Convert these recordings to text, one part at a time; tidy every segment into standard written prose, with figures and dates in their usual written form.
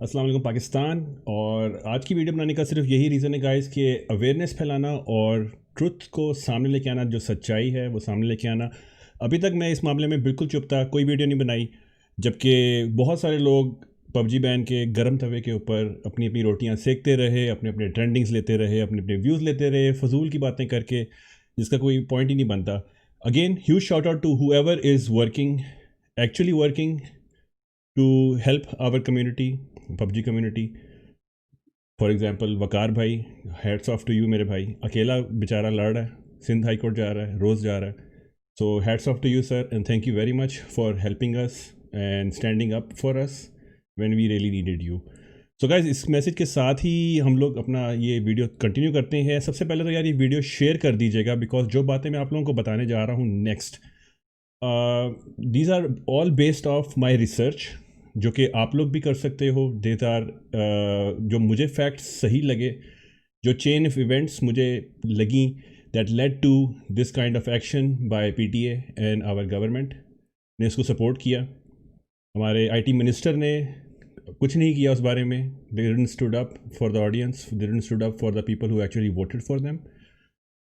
अस्सलाम वालेकुम पाकिस्तान। और आज की वीडियो बनाने का सिर्फ यही रीज़न है गाइस कि अवेयरनेस फैलाना और ट्रुथ को सामने लेके आना, जो सच्चाई है वो सामने लेके आना। अभी तक मैं इस मामले में बिल्कुल चुप था, कोई वीडियो नहीं बनाई, जबकि बहुत सारे लोग पबजी बैन के गर्म तवे के ऊपर अपनी अपनी रोटियां सेकते रहे, अपने अपने ट्रेंडिंग्स लेते रहे, अपने अपने व्यूज़ लेते रहे, फजूल की बातें करके जिसका कोई पॉइंट ही नहीं बनता। Again huge shout out to whoever is working, actually working to help our community, PUBG community. For example Waqar भाई, हेड्स ऑफ टू यू मेरे भाई। अकेला बेचारा लड़ रहा है, सिंध हाई कोर्ट जा रहा है, रोज़ जा रहा है। So heads off to you sir, and thank you very much for helping us and standing up for us when we really needed you. So guys, इस मैसेज के साथ ही हम लोग अपना ये वीडियो कंटिन्यू करते हैं। सबसे पहले तो यार ये वीडियो शेयर कर दीजिएगा, बिकॉज जो बातें मैं आप लोगों को बताने जा रहा हूँ next, these are all based off my research, जो कि आप लोग भी कर सकते हो। देज आर जो मुझे फैक्ट्स सही लगे, जो चेन ऑफ इवेंट्स मुझे लगी that led to this kind of action by PTA and our government ने इसको सपोर्ट किया। हमारे आईटी मिनिस्टर ने कुछ नहीं किया उस बारे में। They didn't stood up for the audience, they didn't stood up for the people who actually voted for them.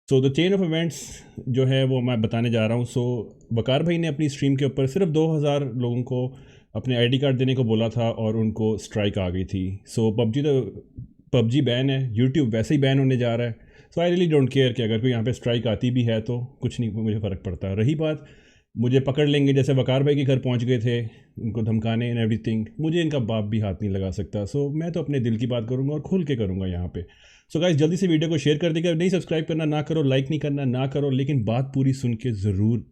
So the chain of events जो है वो मैं बताने जा रहा हूँ। सो वकार भाई ने अपनी स्ट्रीम के ऊपर सिर्फ 2000 लोगों को अपने आईडी कार्ड देने को बोला था और उनको स्ट्राइक आ गई थी। सो पबजी बैन है, यूट्यूब वैसे ही बैन होने जा रहा है। सो आई रियली डोंट केयर कि अगर कोई यहाँ पे स्ट्राइक आती भी है तो कुछ नहीं मुझे फ़र्क पड़ता। रही बात मुझे पकड़ लेंगे, जैसे वकार भाई के घर पहुँच गए थे उनको धमकाने एंड एवरीथिंग, मुझे इनका बाप भी हाथ नहीं लगा सकता। सो मैं तो अपने दिल की बात करूँगा और खुल के करूँगा यहाँ पे। सो गाइस, जल्दी से वीडियो को शेयर कर देगा। नहीं सब्सक्राइब करना ना करो, लाइक नहीं करना ना करो, लेकिन बात पूरी सुन के ज़रूर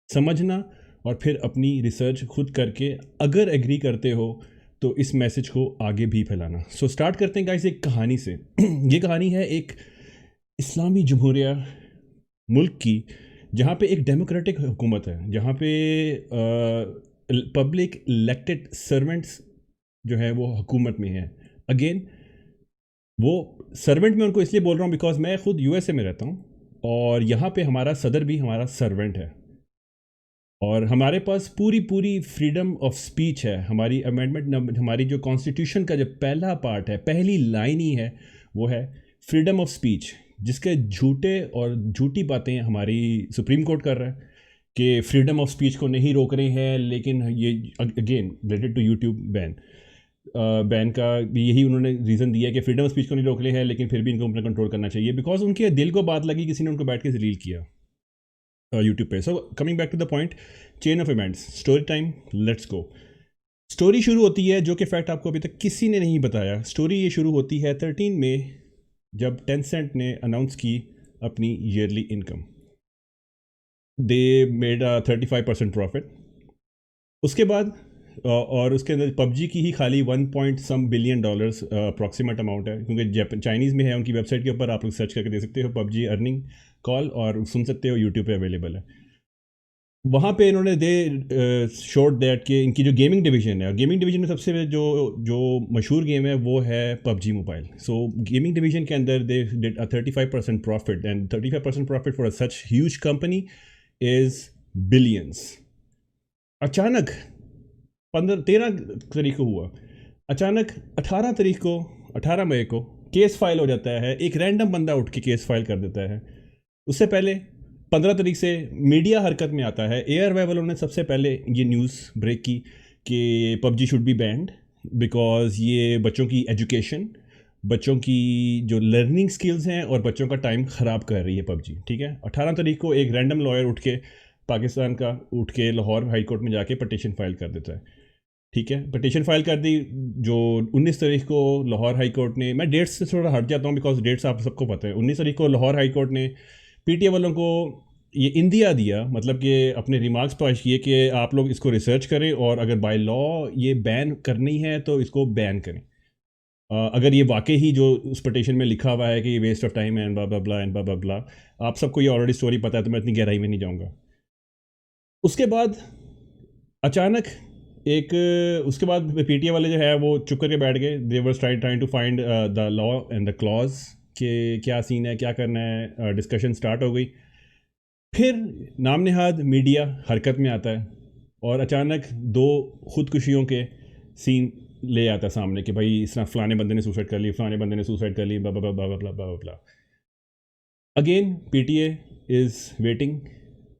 समझना और फिर अपनी रिसर्च खुद करके अगर एग्री करते हो तो इस मैसेज को आगे भी फैलाना। सो स्टार्ट करते हैं गाइस एक कहानी से। ये कहानी है एक इस्लामी जमहूरिया मुल्क की, जहाँ पे एक डेमोक्रेटिक हुकूमत है, जहाँ पे पब्लिक इलेक्टेड सर्वेंट्स जो है वो हुकूमत में है। अगेन वो सर्वेंट मैं उनको इसलिए बोल रहा हूँ बिकॉज मैं खुद यूएसए में रहता हूँ और यहाँ पे हमारा सदर भी हमारा सर्वेंट है और हमारे पास पूरी पूरी फ्रीडम ऑफ स्पीच है। हमारी अमेंडमेंट, हमारी जो कॉन्स्टिट्यूशन का जो पहला पार्ट है, पहली लाइन ही है, वो है फ्रीडम ऑफ स्पीच, जिसके झूठे और झूठी बातें हमारी सुप्रीम कोर्ट कर रहा है कि फ्रीडम ऑफ स्पीच को नहीं रोक रहे हैं। लेकिन ये again related to YouTube ban, ban का भी यही उन्होंने रीज़न दिया कि फ्रीडम ऑफ स्पीच को नहीं रोक रहे हैं, लेकिन फिर भी इनको अपना कंट्रोल करना चाहिए बिकॉज उनके दिल को बात लगी, किसी ने उनको बैठ के जलील किया यूट्यूब पे। So coming back to the point, chain of events, story time, let's go. Story शुरू होती है, जो कि फैक्ट आपको अभी तक किसी ने नहीं बताया। स्टोरी ये शुरू होती है 13 मई, जब टेंसेंट ने अनाउंस की अपनी yearly income. They made 35% profit. उसके बाद और उसके अंदर पबजी की ही खाली 1 point some billion dollars approximate amount है, क्योंकि चाइनीज़ में है उनकी वेबसाइट के ऊपर, आप लोग सर्च करके देख सकते हो पबजी अर्निंग कॉल और सुन सकते हो, यूट्यूब पे अवेलेबल है। वहाँ पे इन्होंने दे शोड दैट कि इनकी जो गेमिंग डिवीजन है, गेमिंग डिवीजन में सबसे जो जो मशहूर गेम है वो है पबजी मोबाइल। सो गेमिंग डिवीजन के अंदर they did 35% profit, and 35% profit for such huge company is billions. अचानक 13 तारीख को हुआ, अचानक 18 तारीख को, 18 मई को केस फाइल हो जाता है। एक रैंडम बंदा उठ के केस फाइल कर देता है। उससे पहले 15 तारीख से मीडिया हरकत में आता है। एयरवे वालों ने सबसे पहले ये न्यूज़ ब्रेक की कि PUBG should be band because ये बच्चों की एजुकेशन, बच्चों की जो लर्निंग स्किल्स हैं और बच्चों का टाइम ख़राब कर रही है पबजी। ठीक है, 18 तारीख को एक रैंडम लॉयर उठ के, पाकिस्तान का उठ के लाहौर हाई कोर्ट में जाके पटिशन फाइल कर देता है। ठीक है, पटिशन फाइल कर दी। जो 19 तारीख को लाहौर हाई कोर्ट ने, मैं डेट्स से थोड़ा हट जाता हूँ बिकॉज डेट्स आप सबको पता है, 19 तारीख को लाहौर हाई कोर्ट ने पीटीए वालों को ये इंदिया दिया, मतलब कि अपने रिमार्क्स पेश किए कि आप लोग इसको रिसर्च करें और अगर बाय लॉ ये बैन करनी है तो इसको बैन करें। अगर ये वाकई ही जो उस पटिशन में लिखा हुआ है कि ये वेस्ट ऑफ टाइम है and blah blah and blah blah, आप सबको ये ऑलरेडी स्टोरी पता है तो मैं इतनी गहराई में नहीं जाऊँगा। उसके बाद अचानक एक, उसके बाद पीटीए वाले जो है वो चुप करके बैठ गए। They were trying to find the law and the clause कि क्या सीन है, क्या करना है। डिस्कशन स्टार्ट हो गई। फिर नाम नहाद मीडिया हरकत में आता है और अचानक दो खुदकुशियों के सीन ले आता है सामने कि भाई इस तरह फलाने बंदे ने सुसाइड कर ली, फलाने बंदे ने सुसाइड कर ली, blah blah blah blah blah blah. Again PTA is waiting.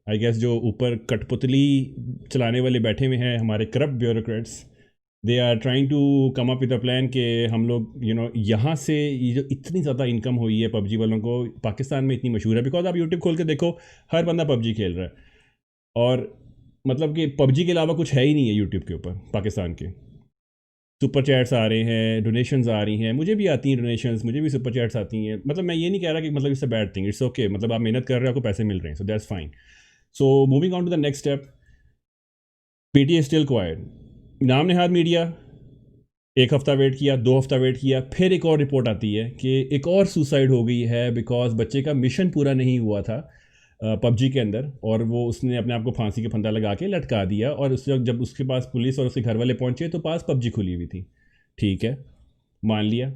I guess जो ऊपर कठपुतली चलाने वाले बैठे हुए हैं हमारे corrupt bureaucrats, they are trying to come up with a plan कि हम लोग यहाँ से ये जो इतनी ज़्यादा इनकम हुई है पबजी वालों को, पाकिस्तान में इतनी मशहूर है बिकॉज आप यूट्यूब खोल के देखो हर बंदा पबजी खेल रहा है, और मतलब कि पबजी के अलावा कुछ है ही नहीं है यूट्यूब के ऊपर पाकिस्तान के। सुपर चैट्स आ रहे हैं, डोनेशंस आ रही हैं, मुझे भी आती हैं डोनेशंस, मुझे भी सुपर चैट्स आती हैं। मतलब मैं ये नहीं कह रहा कि मतलब इससे बैड थिंग, इट्स ओके, मतलब आप मेहनत कर रहे हो, आपको पैसे मिल रहे हैं, so that's fine. So moving on to the next step, PTA still quiet. नाम नेहाद मीडिया एक हफ़्ता वेट किया, 2 हफ्ता वेट किया, फिर एक और रिपोर्ट आती है कि एक और सुसाइड हो गई है बिकॉज बच्चे का मिशन पूरा नहीं हुआ था पबजी के अंदर, और वो उसने अपने आप को फांसी के फंदा लगा के लटका दिया, और उस वक्त जब उसके पास पुलिस और उसके घर वाले पहुंचे तो पास पबजी खुली हुई थी। ठीक है, मान लिया।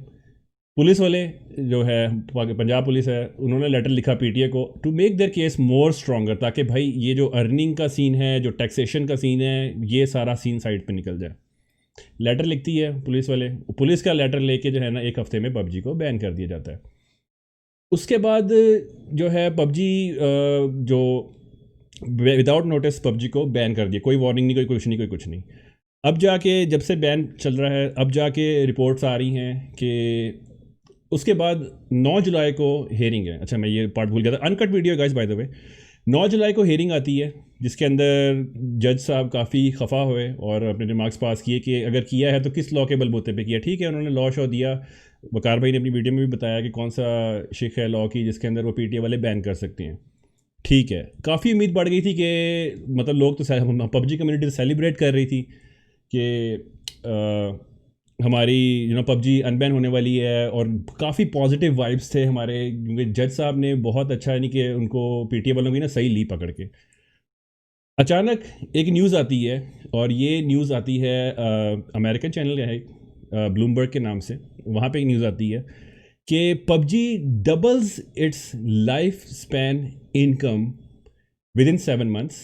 पुलिस वाले जो है पंजाब पुलिस है, उन्होंने लेटर लिखा पीटीए को to make their case more stronger, ताकि भाई ये जो अर्निंग का सीन है, जो टैक्सेशन का सीन है, ये सारा सीन साइड पे निकल जाए। लेटर लिखती है पुलिस वाले, पुलिस का लेटर लेके जो है ना 1 हफ्ते में पबजी को बैन कर दिया जाता है। उसके बाद जो है पबजी जो विदाउट नोटिस पबजी को बैन कर दिया, कोई वार्निंग नहीं, कोई कुछ नहीं, कोई कुछ नहीं। अब जाके जब से बैन चल रहा है, अब जाके रिपोर्ट्स आ रही हैं कि उसके बाद 9 जुलाई को हेयरिंग है। अच्छा मैं ये पार्ट भूल गया था, uncut video guys by the way. 9 जुलाई को हेयरिंग आती है जिसके अंदर जज साहब काफ़ी खफा हुए और अपने रिमार्क्स पास किए कि अगर किया है तो किस लॉ के बलबूते पे किया। ठीक है, उन्होंने लॉ शो दिया, वकार भाई ने अपनी वीडियो में भी बताया कि कौन सा शिक है लॉ की जिसके अंदर वो पीटीए वाले बैन कर सकते हैं। ठीक है, काफ़ी उम्मीद बढ़ गई थी कि मतलब लोग तो पबजी कम्युनिटी सेलिब्रेट कर रही थी कि हमारी पबजी अनबैन होने वाली है, और काफ़ी पॉजिटिव वाइब्स थे हमारे, क्योंकि जज साहब ने बहुत अच्छा यानी कि उनको पीटीए वालों की ना सही ली पकड़ के। अचानक एक न्यूज़ आती है, और ये न्यूज़ आती है अमेरिकन चैनल है ब्लूमबर्ग के नाम से, वहाँ पे एक न्यूज़ आती है कि PUBG doubles its life span income within 7 months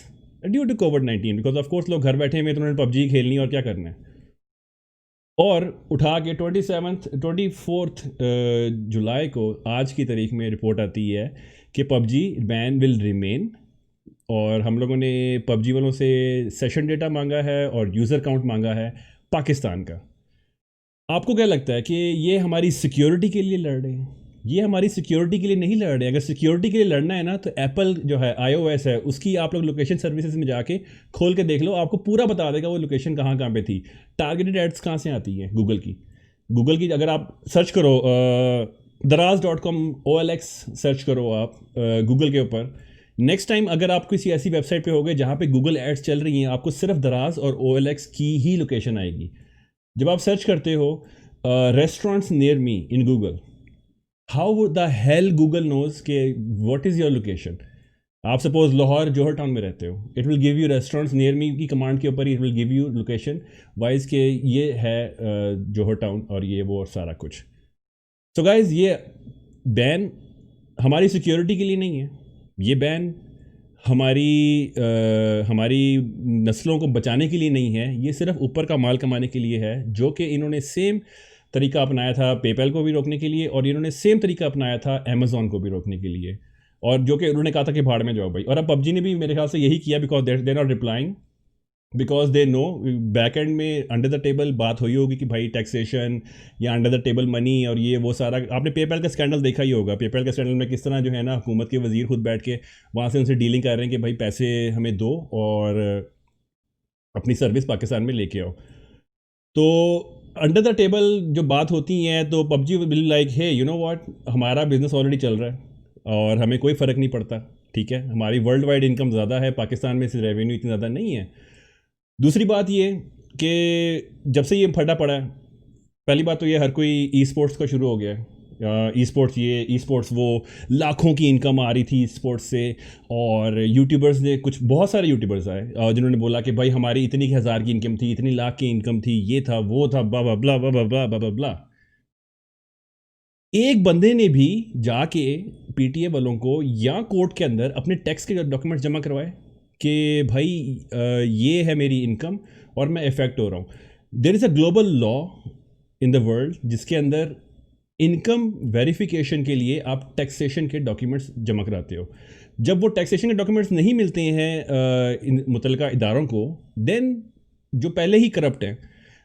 due to कोविड-19, बिकॉज ऑफ कोर्स लोग घर बैठे हुए तो उन्होंने पबजी खेलनी और क्या करना है, और उठा के 24 जुलाई को आज की तारीख में रिपोर्ट आती है कि पबजी बैन विल रिमेन। और हम लोगों ने पबजी वालों से सेशन डेटा मांगा है और यूज़र काउंट मांगा है पाकिस्तान का। आपको क्या लगता है कि ये हमारी सिक्योरिटी के लिए लड़ रहे हैं? ये हमारी सिक्योरिटी के लिए नहीं लड़ रहे। अगर सिक्योरिटी के लिए लड़ना है ना तो एप्पल जो है iOS है उसकी आप लोग लोकेशन सर्विसेज में जाके खोल के देख लो, आपको पूरा बता देगा वो लोकेशन कहाँ कहाँ पे थी। टारगेटेड एड्स कहाँ से आती हैं? गूगल की अगर आप सर्च करो daraz.com OLX सर्च करो आप गूगल के ऊपर, नेक्स्ट टाइम अगर आप किसी ऐसी वेबसाइट पे होगे जहाँ पे गूगल एड्स चल रही हैं, आपको सिर्फ दराज और OLX की ही लोकेशन आएगी। जब आप सर्च करते हो restaurants near me in Google, how the hell Google knows के व्हाट इज़ योर लोकेशन? आप सपोज लाहौर जौहर टाउन में रहते हो, it will give you restaurants near me की कमांड के ऊपर ही it will give you location wise के ये है जौहर टाउन और ये वो और सारा कुछ। सो गाइज ये बैन हमारी सिक्योरिटी के लिए नहीं है, ये बैन हमारी नस्लों को बचाने के लिए नहीं है, ये सिर्फ ऊपर का माल कमाने के लिए है, जो कि इन्होंने सेम तरीका अपनाया था पेपैल को भी रोकने के लिए, और इन्होंने सेम तरीका अपनाया था अमेज़ॉन को भी रोकने के लिए, और जो कि उन्होंने कहा था कि भाड़ में जाओ भाई। और अब पबजी ने भी मेरे ख्याल से यही किया, because they not replying, because they know back and में अंडर द टेबल बात हुई होगी कि भाई टैक्सेशन या अंडर द टेबल मनी और ये वो सारा। आपने पेपैल का स्कैंडल देखा ही होगा, पेपैल का स्कैंडल में किस तरह जो है ना हुकूमत के वजीर खुद बैठ के वहाँ से उनसे डीलिंग कर रहे हैं कि भाई पैसे हमें दो और अपनी सर्विस पाकिस्तान में लेके आओ। तो अंडर द टेबल जो बात होती है तो PUBG will like hey you know what, हमारा बिजनेस ऑलरेडी चल रहा है और हमें कोई फ़र्क नहीं पड़ता, ठीक है, हमारी वर्ल्ड वाइड इनकम ज़्यादा है, पाकिस्तान में से रेवेन्यू इतनी ज़्यादा नहीं है। दूसरी बात ये कि जब से ये फटा पड़ा है, पहली बात तो ये हर कोई ई स्पोर्ट्स का शुरू हो गया है, ई स्पोर्ट्स ये ई स्पोर्ट्स वो, लाखों की इनकम आ रही थी स्पोर्ट्स से। और यूट्यूबर्स ने बहुत सारे यूट्यूबर्स आए जिन्होंने बोला कि भाई हमारी इतनी हज़ार की इनकम थी, इतनी लाख की इनकम थी, ये था वो था, बा बा ब्ला बा बा ब्ला बा बा ब्ला। एक बंदे ने भी जाके पीटीए वालों को या कोर्ट के अंदर अपने टैक्स के डॉक्यूमेंट्स जमा करवाए कि भाई ये है मेरी इनकम और मैं इफ़ेक्ट हो रहा हूँ। There is a global law in the world जिसके अंदर इनकम वेरिफिकेशन के लिए आप टैक्सेशन के डॉक्यूमेंट्स जमा कराते हो। जब वो टैक्सेशन के डॉक्यूमेंट्स नहीं मिलते हैं इन मुतलका इदारों को, देन जो पहले ही करप्ट हैं,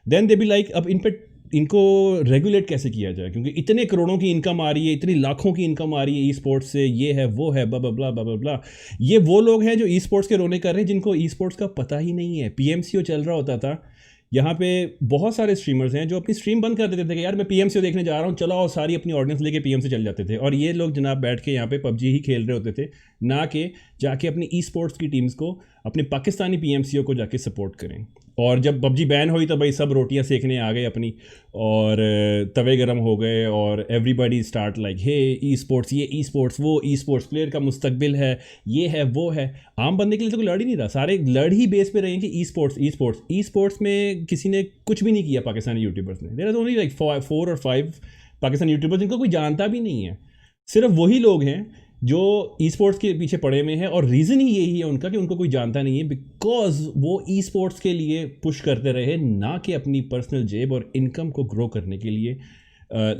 देन दे बी लाइक अब इन पे इनको रेगुलेट कैसे किया जाए, क्योंकि इतने करोड़ों की इनकम आ रही है, इतनी लाखों की इनकम आ रही है ई स्पोर्ट्स से, ये है वो है ब्ला ब्ला ब्ला ब्ला ब्ला। ये वो लोग हैं जो ई स्पोर्ट्स के रोने कर रहे हैं जिनको ई स्पोर्ट्स का पता ही नहीं है। पीएमसीओ चल रहा होता था यहाँ पे, बहुत सारे स्ट्रीमर्स हैं जो अपनी स्ट्रीम बंद कर देते थे कि यार मैं पीएमसीओ देखने जा रहा हूँ, चलो, और सारी अपनी ऑडियंस लेके पीएमसी चल जाते थे। और ये लोग जनाब बैठ के यहाँ पे पबजी ही खेल रहे होते थे, ना कि जाके अपनी ई स्पोर्ट्स की टीम्स को, अपने पाकिस्तानी पीएमसीओ को जाके सपोर्ट करें। और जब पबजी बैन हुई तो भाई सब रोटियां सेकने आ गए अपनी, और तवे गरम हो गए, और everybody start like hey esports, ये ई स्पोर्ट्स, वो ई स्पोर्ट्स प्लेयर का मुस्तकबिल है, ये है वो है। आम बंदे के लिए तो कोई लड़ ही नहीं रहा, सारे लड़ ही बेस पे रहे हैं कि e sports e sports e sports में किसी ने कुछ भी नहीं किया पाकिस्तानी यूट्यूबर्स ने। देयर आर ओनली लाइक 4 और 5 पाकिस्तानी यूट्यूबर्स जिनको कोई जानता भी नहीं है। सिर्फ वही लोग हैं जो ई स्पोर्ट्स के पीछे पड़े हुए हैं, और रीज़न ही यही है उनका कि उनको कोई जानता नहीं है, बिकॉज वो ई स्पोर्ट्स के लिए पुश करते रहे, ना कि अपनी पर्सनल जेब और इनकम को ग्रो करने के लिए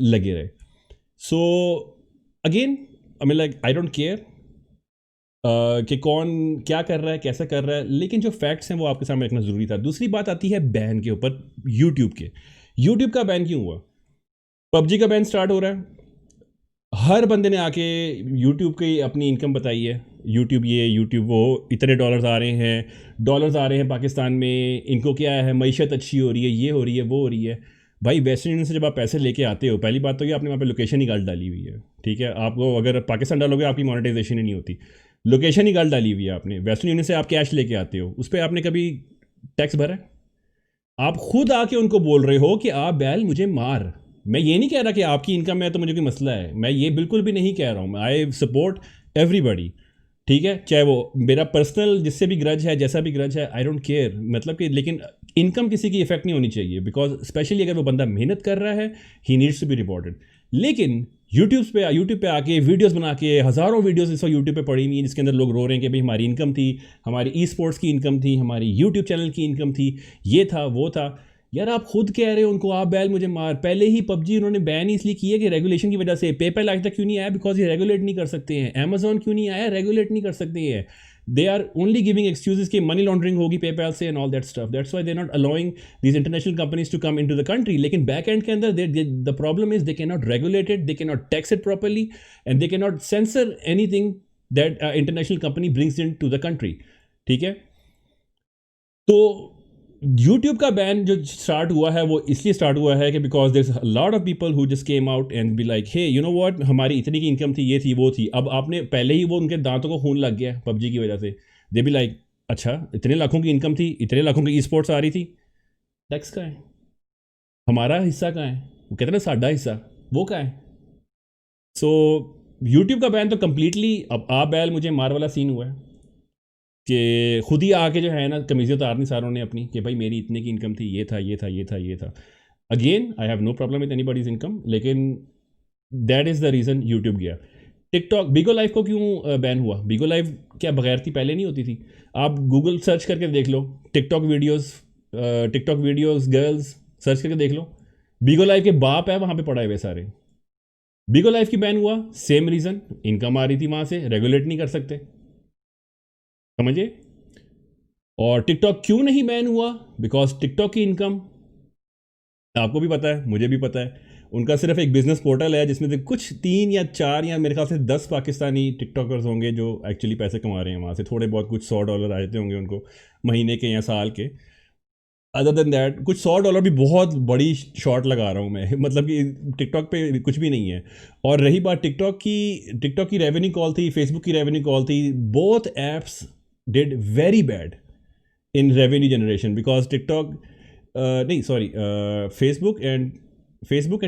लगे रहे। So again I mean like I don't care कि कौन क्या कर रहा है, कैसा कर रहा है, लेकिन जो फैक्ट्स हैं वो आपके सामने रखना ज़रूरी था। दूसरी बात आती है बैन के ऊपर, यूट्यूब के। यूट्यूब का बैन क्यों हुआ? पबजी का बैन स्टार्ट हो रहा है, हर बंदे ने आके यूट्यूब की अपनी इनकम बताई है, यूट्यूब ये यूट्यूब वो, इतने डॉलर्स आ रहे हैं, डॉलर्स आ रहे हैं पाकिस्तान में, इनको क्या है, मईशत अच्छी हो रही है, ये हो रही है, वो हो रही है। भाई वेस्टर्न यूनियन से जब आप पैसे लेके आते हो, पहली बात तो ये आपने वहाँ पे लोकेशन ही गलत डाली हुई है, ठीक है। आपको अगर पाकिस्तान डालोगे आपकी मोनेटाइजेशन ही नहीं होती, लोकेशन ही गलत डाली हुई है आपने। वेस्टर्न यूनियन से आप कैश लेके आते हो, उस पर आपने कभी टैक्स भरा है? आप खुद आके उनको बोल रहे हो कि आप बैल मुझे मार। मैं ये नहीं कह रहा कि आपकी इनकम है तो मुझे कोई मसला है, मैं ये बिल्कुल भी नहीं कह रहा हूँ। आई सपोर्ट एवरीबडी, ठीक है, चाहे वो मेरा पर्सनल जिससे भी ग्रज है, जैसा भी ग्रज है, आई डोंट केयर, मतलब कि लेकिन इनकम किसी की इफेक्ट नहीं होनी चाहिए, बिकॉज स्पेशली अगर वो बंदा मेहनत कर रहा है, he needs to be rewarded. लेकिन यूट्यूब पे आके वीडियोस बना के, हज़ारों वीडियोस इस वक्त यूट्यूब पे पड़ी हुई हैं जिसके अंदर लोग रो रहे हैं कि भाई हमारी इनकम थी, हमारी ई स्पोर्ट्स की इनकम थी, हमारी यूट्यूब चैनल की इनकम थी, ये था वो था। यार आप खुद कह रहे हो उनको आप बैल मुझे मार। पहले ही पबजी उन्होंने बैन इसलिए किया कि रेगुलेशन की वजह से। पेपैल आज तक क्यों नहीं आया? बिकॉज ये रेगुलेट नहीं कर सकते हैं। अमेजोन क्यों नहीं आया? रेगुलेट नहीं कर सकते हैं। They are only giving excuses कि मनी लॉन्ड्रिंग होगी पेपैल से and all that stuff, that's why they not allowing these international companies to come into the country. लेकिन बैक एंड के अंदर the problem is they can not regulate it, they can not tax it properly, and they can not censor anything that international company brings in to the country, ठीक है। तो YouTube का ban जो start हुआ है वो इसलिए start हुआ है कि because there is a lot of people who just came out and be like hey you know what, हमारी इतनी की इनकम थी, ये थी वो थी। अब आपने पहले ही वो उनके दांतों को खून लग गया पबजी की वजह से। दे बी लाइक अच्छा इतने लाखों की इनकम थी, इतने लाखों की ई स्पोर्ट्स आ रही थी, टैक्स का है, हमारा हिस्सा कहाँ है? वो कहते हैं ना साडा हिस्सा, वो कहाँ है? सो यूट्यूब का बैन तो कम्प्लीटली अब आप बैल मुझे मार वाला सीन हुआ है कि खुद ही आके जो है ना कमीज़ें उतारनी सारों ने अपनी कि भाई मेरी इतने की इनकम थी, ये था ये था ये था ये था। Again I have no problem with anybody's income, लेकिन that is the reason YouTube गया। टिकटॉक बिगो लाइव को क्यों बैन हुआ? बिगो लाइव क्या बगैर थी? पहले नहीं होती थी? आप गूगल सर्च करके देख लो, टिकटॉक वीडियोज़ गर्ल्स सर्च करके देख लो, बिगो लाइव के बाप है वहाँ पे पड़े हुए सारे। बिगो लाइव की बैन हुआ सेम रीज़न, इनकम आ रही थी वहाँ से, रेगुलेट नहीं कर सकते, समझिए। और टिकटॉक क्यों नहीं बैन हुआ? बिकॉज टिकटॉक की इनकम आपको भी पता है, मुझे भी पता है, उनका सिर्फ एक बिजनेस पोर्टल है जिसमें से कुछ 3 या 4 या मेरे ख्याल से 10 पाकिस्तानी टिकटॉकर्स होंगे जो एक्चुअली पैसे कमा रहे हैं वहाँ से, थोड़े बहुत कुछ $100 आ जाते होंगे उनको महीने के या साल के। अदर देन दैट कुछ $100 भी बहुत बड़ी शॉर्ट लगा रहा हूँ मैं मतलब कि टिकटॉक पे कुछ भी नहीं है। और रही बात टिकटॉक की रेवेन्यू कॉल थी, फेसबुक की रेवेन्यू कॉल थी, both apps did very bad in revenue generation because TikTok नहीं सॉरी फेसबुक एंड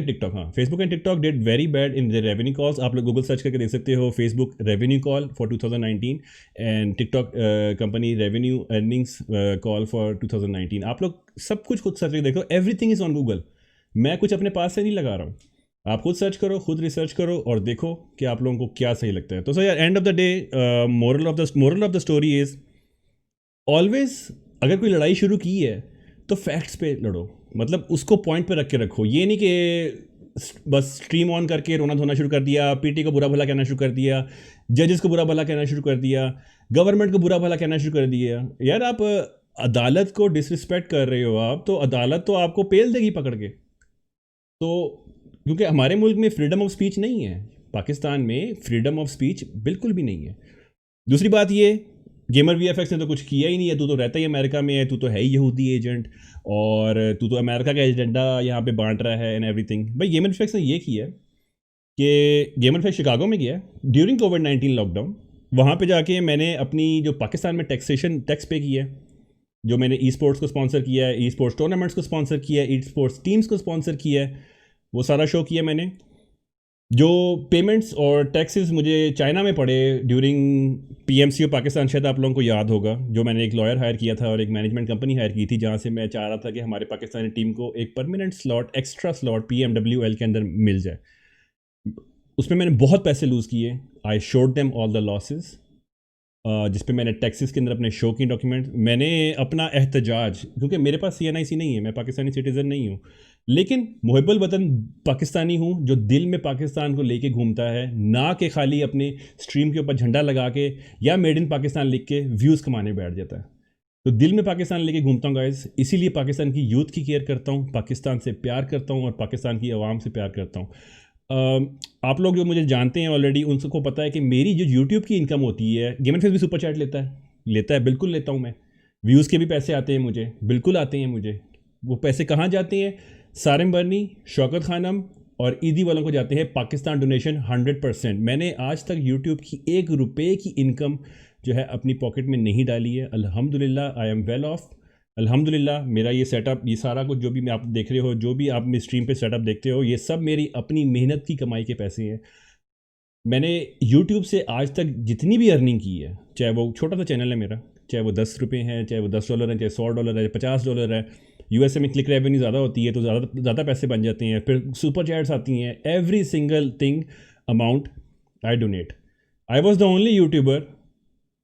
टिकटॉक, हाँ Facebook and TikTok did very bad in the revenue calls. आप लोग गूगल सर्च करके देख सकते हो Facebook revenue call for 2019 and TikTok company revenue earnings call for 2019। आप लोग सब कुछ खुद सर्च करके देखो, एवरीथिंग इज़ ऑन गूगल, मैं कुछ अपने पास से नहीं लगा रहा हूँ। आप खुद सर्च करो, खुद रिसर्च करो और देखो कि आप लोगों को क्या सही लगता है। तो सर यार end of the day moral of the story is always अगर कोई लड़ाई शुरू की है तो फैक्ट्स पे लड़ो। मतलब उसको पॉइंट पे रख के रखो। ये नहीं कि बस स्ट्रीम ऑन करके रोना धोना शुरू कर दिया, पीटी को बुरा भला कहना शुरू कर दिया, जजेस को बुरा भला कहना शुरू कर दिया, गवर्नमेंट को बुरा भला कहना शुरू कर दिया। यार आप अदालत को डिसरिस्पेक्ट कर रहे हो आप, तो अदालत तो आपको पेल देगी पकड़ के। तो क्योंकि हमारे मुल्क में फ्रीडम ऑफ स्पीच नहीं है, पाकिस्तान में फ्रीडम ऑफ स्पीच बिल्कुल भी नहीं है। दूसरी बात ये, गेमर वीएफएक्स ने तो कुछ किया ही नहीं है। तू तो रहता ही अमेरिका में है, तू तो है ही यहूदी एजेंट, और तू तो अमेरिका का एजेंडा यहाँ पे बांट रहा है एंड एवरीथिंग। भाई गेमर वीएफएक्स ने ये किया कि गेमर वीएफएक्स शिकागो में गया ड्यूरिंग कोविड-19 लॉकडाउन। वहाँ पे जाके मैंने अपनी जो पाकिस्तान में टैक्स पे किया है, जो मैंने ई स्पोर्ट्स को स्पॉन्सर किया है, ई स्पोर्ट्स टूर्नामेंट्स को स्पॉन्सर किया है, ई स्पोर्ट्स टीम्स को स्पॉन्सर किया है, वो सारा शो किया मैंने। जो पेमेंट्स और टैक्सेस मुझे चाइना में पड़े ड्यूरिंग पीएमसीओ पाकिस्तान, शायद आप लोगों को याद होगा, जो मैंने एक लॉयर हायर किया था और एक मैनेजमेंट कंपनी हायर की थी, जहाँ से मैं चाह रहा था कि हमारे पाकिस्तानी टीम को एक परमानेंट स्लॉट, एक्स्ट्रा स्लॉट पीएमडब्ल्यूएल के अंदर मिल जाए। उसमें मैंने बहुत पैसे लूज़ किए। I showed them all the losses, जिस पे मैंने टैक्सेस के अंदर अपने शो की डॉक्यूमेंट, मैंने अपना एहतजाज, क्योंकि मेरे पास सीएनआईसी नहीं है, मैं पाकिस्तानी सिटीज़न नहीं हूँ, लेकिन मुहिब्बुल वतन पाकिस्तानी हूँ, जो दिल में पाकिस्तान को लेके घूमता है, ना कि खाली अपने स्ट्रीम के ऊपर झंडा लगा के या मेड इन पाकिस्तान लिख के व्यूज़ कमाने बैठ जाता है। तो दिल में पाकिस्तान लेके घूमता हूँ गाइस, इसीलिए पाकिस्तान की यूथ की केयर करता हूँ, पाकिस्तान से प्यार करता हूँ और पाकिस्तान की आवाम से प्यार करता हूँ। आप लोग जो मुझे जानते हैं ऑलरेडी, उनको पता है कि मेरी जो यूट्यूब की इनकम होती है, गेमर फेस भी सुपर चैट लेता है, बिल्कुल लेता हूँ मैं। व्यूज़ के भी पैसे आते हैं मुझे, बिल्कुल आते हैं मुझे। वो पैसे कहाँ जाते हैं? सारिम बर्नी, शौकत खानम और ईदी वालों को जाते हैं पाकिस्तान डोनेशन 100%। मैंने आज तक यूट्यूब की ₹1 की इनकम जो है अपनी पॉकेट में नहीं डाली है। अल्हम्दुलिल्लाह आई एम वेल ऑफ। अल्हम्दुलिल्लाह मेरा ये सेटअप, ये सारा कुछ जो भी मैं आप देख रहे हो, जो भी आप मेरी स्ट्रीम पे सेटअप देखते हो, ये सब मेरी अपनी मेहनत की कमाई के पैसे हैं। मैंने यूट्यूब से आज तक जितनी भी अर्निंग की है, चाहे वो छोटा सा चैनल है मेरा, चाहे वो ₹10 हैं, चाहे वो $10 हैं, चाहे $100 है, $50 है। यूएसए में क्लिक रेवेन्यू ज़्यादा होती है तो ज़्यादा पैसे बन जाते हैं, फिर सुपर चैट्स आती हैं, every single thing amount I donate. I was the only YouTuber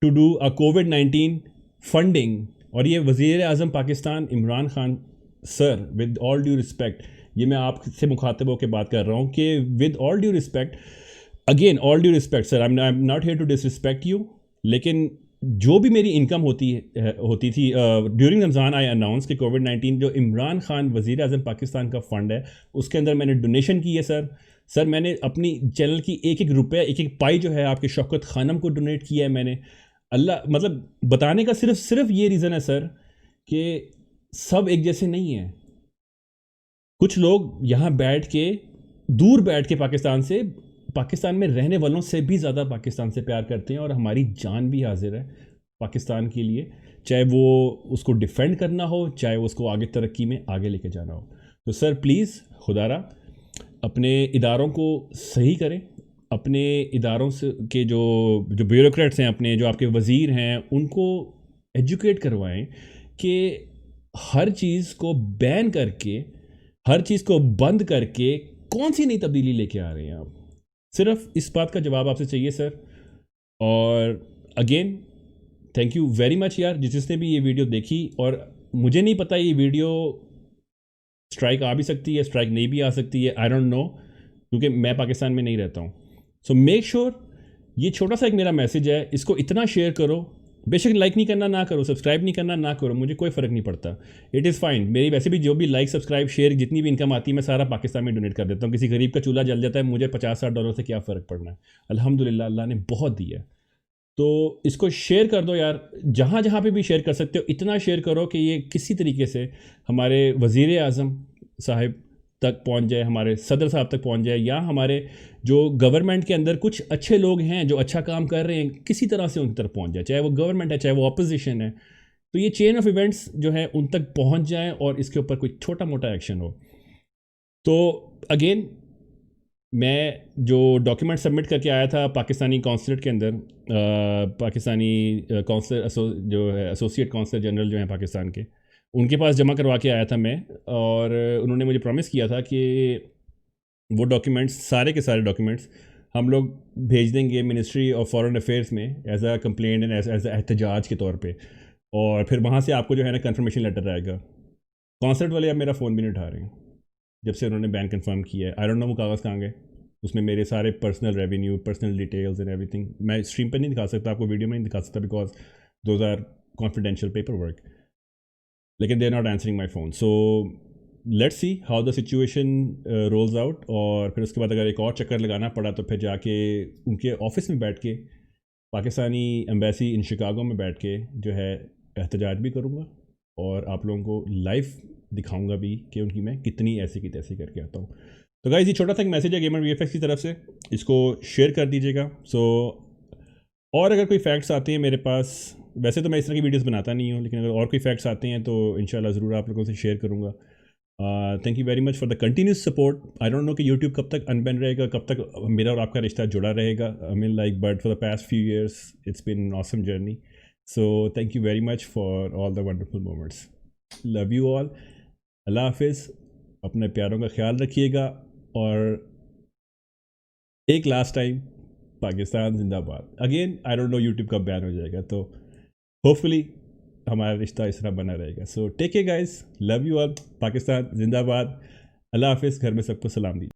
to do a कोविड-19 फंडिंग। और ये वज़ीर आज़म Pakistan Imran Khan sir, with all due respect, ये मैं आपसे मुखातिब होकर बात कर रहा हूँ कि with all due respect, again all due respect sir, I am not here to disrespect you, लेकिन जो भी मेरी इनकम होती थी ड्यूरिंग रमज़ान, आई अनाउंस कि कोविड-19 जो इमरान खान वज़ीर आज़म पाकिस्तान का फ़ंड है, उसके अंदर मैंने डोनेशन की है सर। मैंने अपनी चैनल की एक रुपया, एक पाई जो है आपके शौकत खानम को डोनेट किया है मैंने। अल्लाह, मतलब बताने का सिर्फ ये रीज़न है सर कि सब एक जैसे नहीं हैं। कुछ लोग यहाँ बैठ के, दूर बैठ के पाकिस्तान में रहने वालों से भी ज़्यादा पाकिस्तान से प्यार करते हैं, और हमारी जान भी हाजिर है पाकिस्तान के लिए, चाहे वो उसको डिफेंड करना हो, चाहे वो उसको आगे तरक्की में आगे लेके जाना हो। तो सर प्लीज़ खुदारा अपने इदारों को सही करें, अपने इदारों से के जो ब्यूरोक्रेट्स हैं, अपने जो आपके वज़ीर हैं, उनको एजुकेट करवाएं कि हर चीज़ को बैन करके, हर चीज़ को बंद करके कौन सी नई तब्दीली लेके आ रहे हैं आप। सिर्फ इस बात का जवाब आपसे चाहिए सर। और again thank you very much यार, जिसने भी ये वीडियो देखी। और मुझे नहीं पता ये वीडियो स्ट्राइक आ भी सकती है, स्ट्राइक नहीं भी आ सकती है, आई डोंट नो, क्योंकि मैं पाकिस्तान में नहीं रहता हूँ। सो मेक श्योर, ये छोटा सा एक मेरा मैसेज है, इसको इतना शेयर करो। बेशक लाइक नहीं करना ना करो, सब्सक्राइब नहीं करना ना करो, मुझे कोई फ़र्क नहीं पड़ता, इट इज़ फाइन। मेरी वैसे भी जो भी लाइक, सब्सक्राइब, शेयर, जितनी भी इनकम आती है, मैं सारा पाकिस्तान में डोनेट कर देता हूँ। किसी गरीब का चूल्हा जल जाता है, मुझे $50-60 से क्या फ़र्क पड़ना है। अल्हम्दुलिल्लाह अल्लाह ने बहुत दिया है। तो इसको शेयर कर दो यार, जहाँ जहाँ पे भी शेयर कर सकते हो, इतना शेयर करो कि ये किसी तरीके से हमारे वज़ीर आज़म साहब तक पहुँच जाए, हमारे सदर साहब तक पहुँच जाए, या हमारे जो गवर्नमेंट के अंदर कुछ अच्छे लोग हैं जो अच्छा काम कर रहे हैं, किसी तरह से उन तक पहुँच जाए, चाहे वो गवर्नमेंट है, चाहे वो अपोजिशन है। तो ये चेन ऑफ इवेंट्स जो है उन तक पहुँच जाएँ और इसके ऊपर कोई छोटा मोटा एक्शन हो। तो अगेन मैं जो डॉक्यूमेंट सबमिट करके आया था पाकिस्तानी कौंसलेट के अंदर, पाकिस्तानी कौंसलर जो है एसोसिएट कौंसलर जनरल जो हैं पाकिस्तान के, उनके पास जमा करवा के आया था मैं। और उन्होंने मुझे प्रॉमिस किया था कि वो डॉक्यूमेंट्स, सारे के सारे डॉक्यूमेंट्स हम लोग भेज देंगे मिनिस्ट्री ऑफ फॉरेन अफेयर्स में as a complaint and as एहतजाज के तौर पे, और फिर वहाँ से आपको जो है ना कंफर्मेशन लेटर आएगा। कॉन्सर्ट वाले अब मेरा फ़ोन भी नहीं उठा रहे हैं जब से उन्होंने बैन कंफर्म किया है। आई डोंट नो वो कागज़ कहाँ गए, उसमें मेरे सारे personal revenue, personal details and everything मैं स्ट्रीम पर नहीं दिखा सकता, आपको वीडियो में नहीं दिखा सकता, because those are confidential paper work, लेकिन they are not answering my phone. So let's see how the situation rolls out, और फिर उसके बाद अगर एक और चक्कर लगाना पड़ा तो फिर जाके उनके ऑफिस में बैठ के, पाकिस्तानी एम्बेसी इन शिकागो में बैठ के जो है एहतजाज भी करूँगा, और आप लोगों को लाइव दिखाऊंगा भी कि उनकी मैं कितनी ऐसी की तैसी करके आता हूँ। तो गाइस ये छोटा सा एक मैसेज है गेमर वीएफएक्स की तरफ से, इसको शेयर कर दीजिएगा। सो और अगर कोई फैक्ट्स आते हैं मेरे पास, वैसे तो मैं इस तरह की वीडियोस बनाता नहीं हूँ, लेकिन अगर और कोई फैक्ट्स आते हैं तो इंशाल्लाह ज़रूर आप लोगों से शेयर करूँगा। Thank you very much for the continuous support. I don't know कि यूट्यूब कब तक अनबैन रहेगा, कब तक मेरा और आपका रिश्ता जुड़ा रहेगा, I mean like, but for the past few years it's been an awesome journey. So thank you very much for all the wonderful moments. Love you all. Allah हाफिज़, अपने प्यारों का ख्याल रखिएगा, और एक लास्ट टाइम पाकिस्तान जिंदाबाद। Again I don't know YouTube कब बैन हो जाएगा, तो होपफुली हमारा रिश्ता इस तरह बना रहेगा। So take care guys, love you all, Pakistan जिंदाबाद, अल्लाह हाफिज़, घर में सबको सलाम दीजिए।